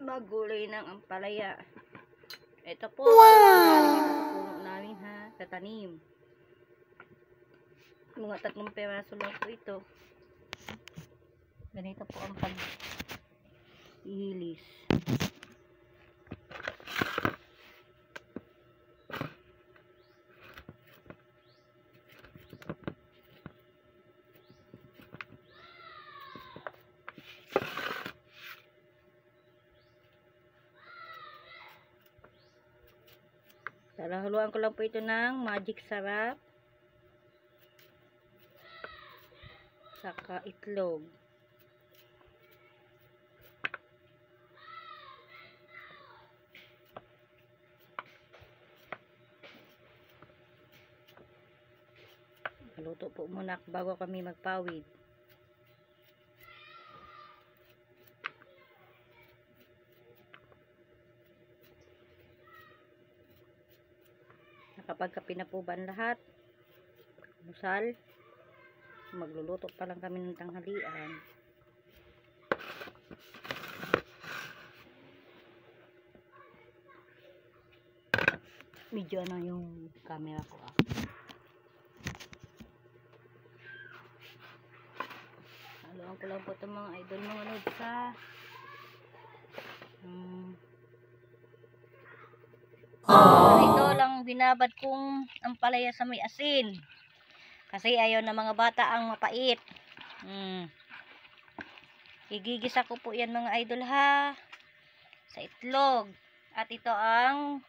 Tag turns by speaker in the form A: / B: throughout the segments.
A: Magulay ng ampalaya. Ito po, galing ito sa puno namin ha, sa tanim. Mga 3 peraso lang po ito. Ganito po ang pag-ihilis. Haluan ko lang po ito ng magic sarap. Saka itlog. Luto po muna bago kami magpawid. Nakapagkape na po ba lahat? Musal. Magluluto pa lang kami ng tanghalian. Medyo ano yung camera ko Haluan ko lang po itong mga idol mga lods ha. Ito lang binabad kong ampalaya sa may asin. Kasi ayaw na mga bata ang mapait. Igigisa ko po yan mga idol ha. Sa itlog. At ito ang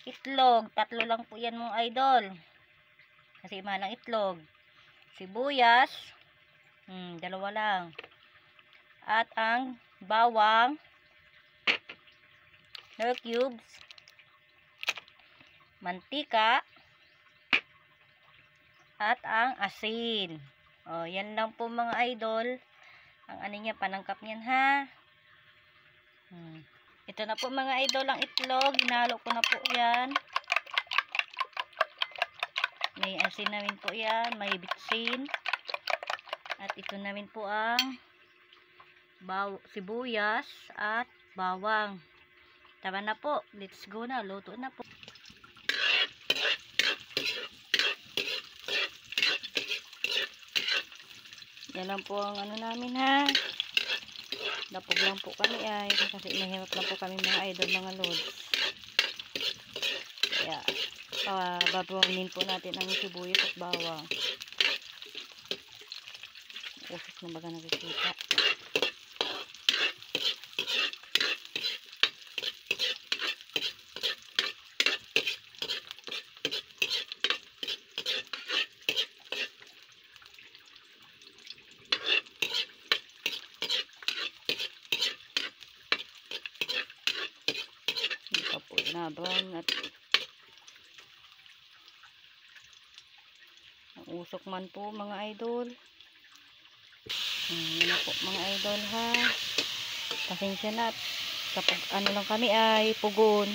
A: itlog. 3 lang po yan mga idol. Kasi mahal ang itlog. Sibuyas. 2 lang. At ang bawang. Hair cubes. Mantika. At ang asin. Yan lang po mga idol. Ang ano niya, panangkap niyan ha. Ito na po mga idol ang itlog. Hinalo ko na po yan. May asin namin po yan. May bitsin. At ito namin po ang sibuyas at bawang. Tara na po. Let's go na. Luto na po. Yan lang po ang ano namin ha. Napog lang po kami ay kasi mahirap lang po kami mga idol mga lods. Kaya babawangin po natin ang sibuyas at bawang. Usos na baga nakikita. Nabang at ang usok man po mga idol. Yun na po mga idol ha. Pasensya na kapag ano lang kami ay pugon.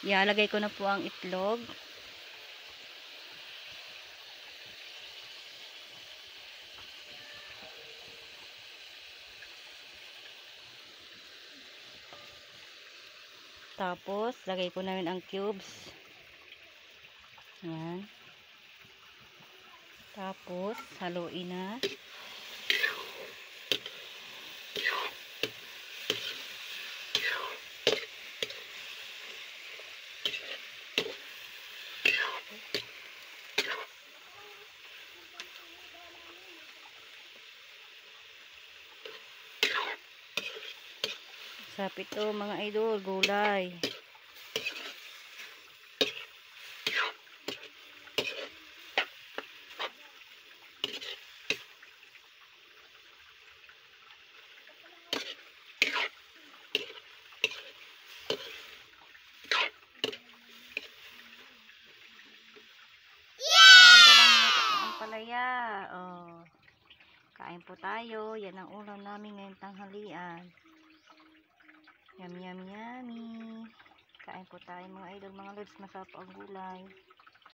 A: Ilalagay ko na po ang itlog. Tapos, lagay ko namin ang cubes. Yan. Tapos, haluin na. Sapit to mga idol, gulay. Ampalaya. Kain po tayo. Yan ang ulam namin ngayong tanghalian. Yum, yum, yummy. Kain po tayo mga idol, mga lods. Masarap ang gulay.